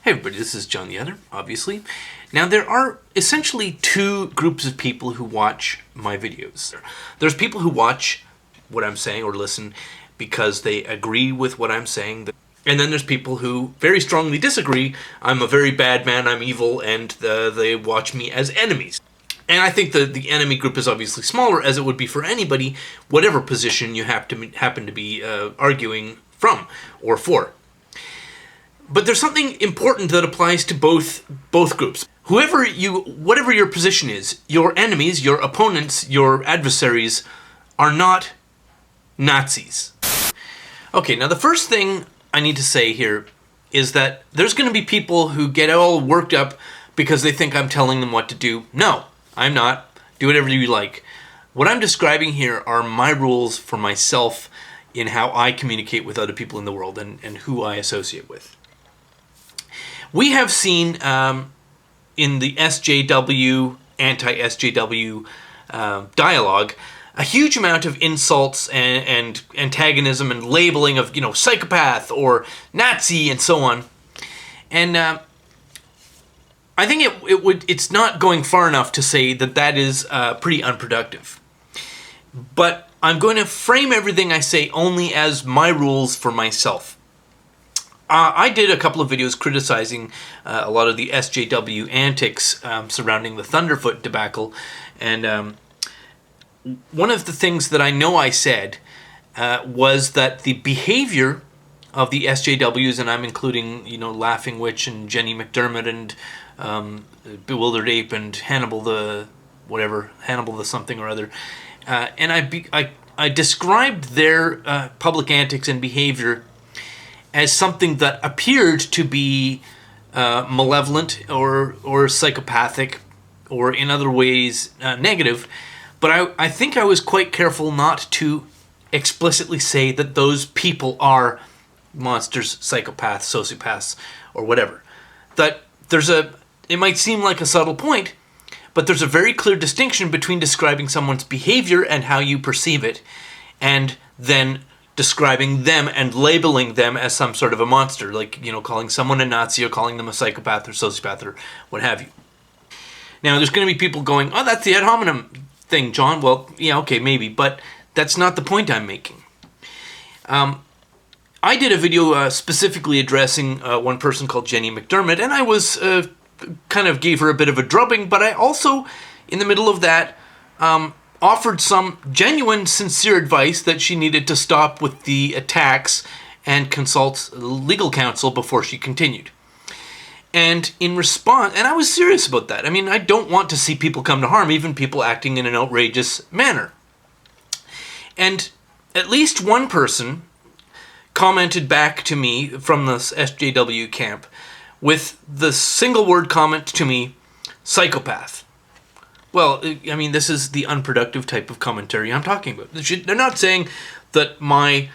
Hey everybody, this is John the Other, obviously. Now there are essentially two groups of people who watch my videos. There's people who watch what I'm saying or listen because they agree with what I'm saying. And then there's people who very strongly disagree. I'm a very bad man, I'm evil, and they watch me as enemies. And I think the enemy group is obviously smaller, as it would be for anybody, whatever position you happen to be arguing from or for. But there's something important that applies to both groups. Whatever your position is, your enemies, your opponents, your adversaries are not Nazis. Okay, now the first thing I need to say here is that there's going to be people who get all worked up because they think I'm telling them what to do. No, I'm not. Do whatever you like. What I'm describing here are my rules for myself in how I communicate with other people in the world and who I associate with. We have seen in the SJW, anti-SJW dialogue a huge amount of insults and antagonism and labeling of, psychopath or Nazi and so on. And I think it's not going far enough to say that is pretty unproductive. But I'm going to frame everything I say only as my rules for myself. I did a couple of videos criticizing a lot of the SJW antics surrounding the Thunderfoot debacle, and one of the things that I know I said was that the behavior of the SJWs, and I'm including, Laughing Witch and Jenny McDermott and Bewildered Ape and Hannibal the something or other, and I described their public antics and behavior as something that appeared to be malevolent or psychopathic or in other ways negative, but I think I was quite careful not to explicitly say that those people are monsters, psychopaths, sociopaths, or whatever. That it might seem like a subtle point, but there's a very clear distinction between describing someone's behavior and how you perceive it, and then describing them and labeling them as some sort of a monster, like, calling someone a Nazi or calling them a psychopath or sociopath or what have you. Now, there's going to be people going, oh, that's the ad hominem thing, John. Well, yeah, okay, maybe, but that's not the point I'm making. I did a video specifically addressing one person called Jenny McDermott, and I was kind of gave her a bit of a drubbing, but I also, in the middle of that, offered some genuine, sincere advice that she needed to stop with the attacks and consult legal counsel before she continued. And in response, and I was serious about that. I mean, I don't want to see people come to harm, even people acting in an outrageous manner. And at least one person commented back to me from the SJW camp with the single word comment to me, psychopath. Well, I mean, this is the unproductive type of commentary I'm talking about. They're not saying that my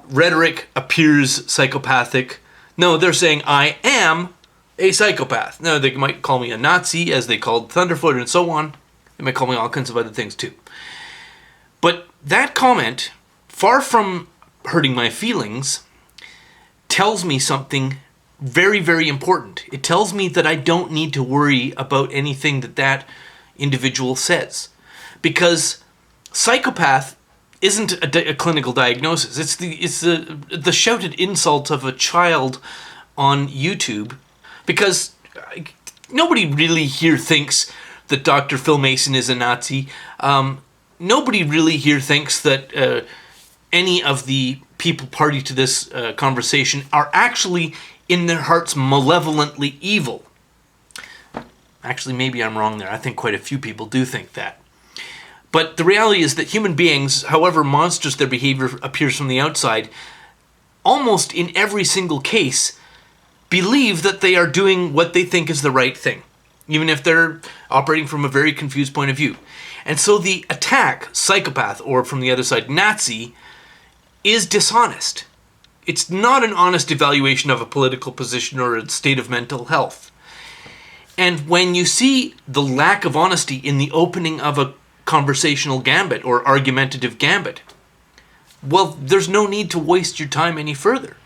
rhetoric appears psychopathic. No, they're saying I am a psychopath. No, they might call me a Nazi, as they called Thunderfoot and so on. They might call me all kinds of other things too. But that comment, far from hurting my feelings, tells me something very, very important. It tells me that I don't need to worry about anything that individual says, because psychopath isn't a clinical diagnosis. It's the shouted insult of a child on YouTube, because nobody really here thinks that Dr. Phil Mason is a Nazi. Nobody really here thinks that any of the people party to this conversation are actually in their hearts malevolently evil. Actually, maybe I'm wrong there. I think quite a few people do think that. But the reality is that human beings, however monstrous their behavior appears from the outside, almost in every single case, believe that they are doing what they think is the right thing, even if they're operating from a very confused point of view. And so the attack, psychopath, or from the other side, Nazi, is dishonest. It's not an honest evaluation of a political position or a state of mental health. And when you see the lack of honesty in the opening of a conversational gambit or argumentative gambit, well, there's no need to waste your time any further.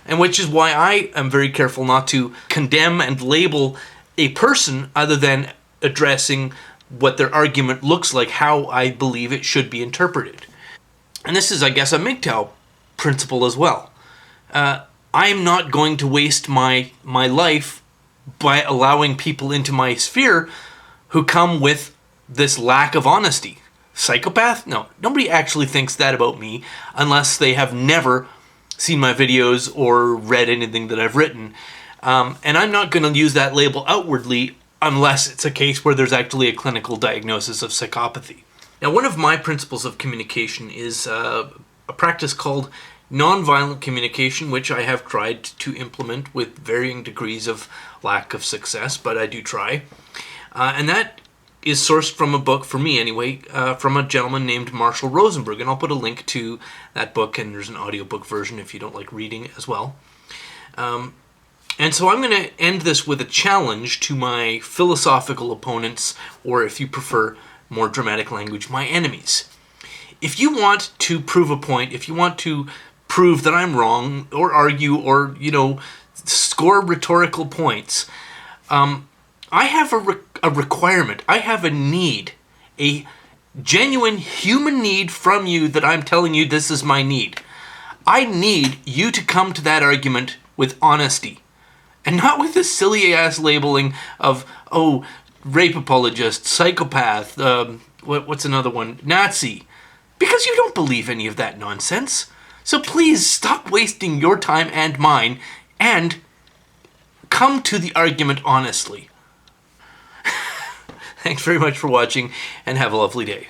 And which is why I am very careful not to condemn and label a person other than addressing what their argument looks like, how I believe it should be interpreted. And this is, I guess, a MGTOW principle as well. I'm not going to waste my life by allowing people into my sphere who come with this lack of honesty. Psychopath? No, nobody actually thinks that about me unless they have never seen my videos or read anything that I've written. And I'm not going to use that label outwardly unless it's a case where there's actually a clinical diagnosis of psychopathy. Now, one of my principles of communication is a practice called nonviolent communication, which I have tried to implement with varying degrees of lack of success, but I do try. And that is sourced from a book, for me anyway, from a gentleman named Marshall Rosenberg. And I'll put a link to that book, and there's an audiobook version if you don't like reading as well. And so I'm going to end this with a challenge to my philosophical opponents, or if you prefer more dramatic language, my enemies. If you want to prove a point, if you want to prove that I'm wrong, or argue, or, score rhetorical points, I have a requirement. I have a need, a genuine human need from you that I'm telling you this is my need. I need you to come to that argument with honesty. And not with this silly-ass labeling of, rape apologist, psychopath, what's another one? Nazi. Because you don't believe any of that nonsense. So please stop wasting your time and mine and come to the argument honestly. Thanks very much for watching, and have a lovely day.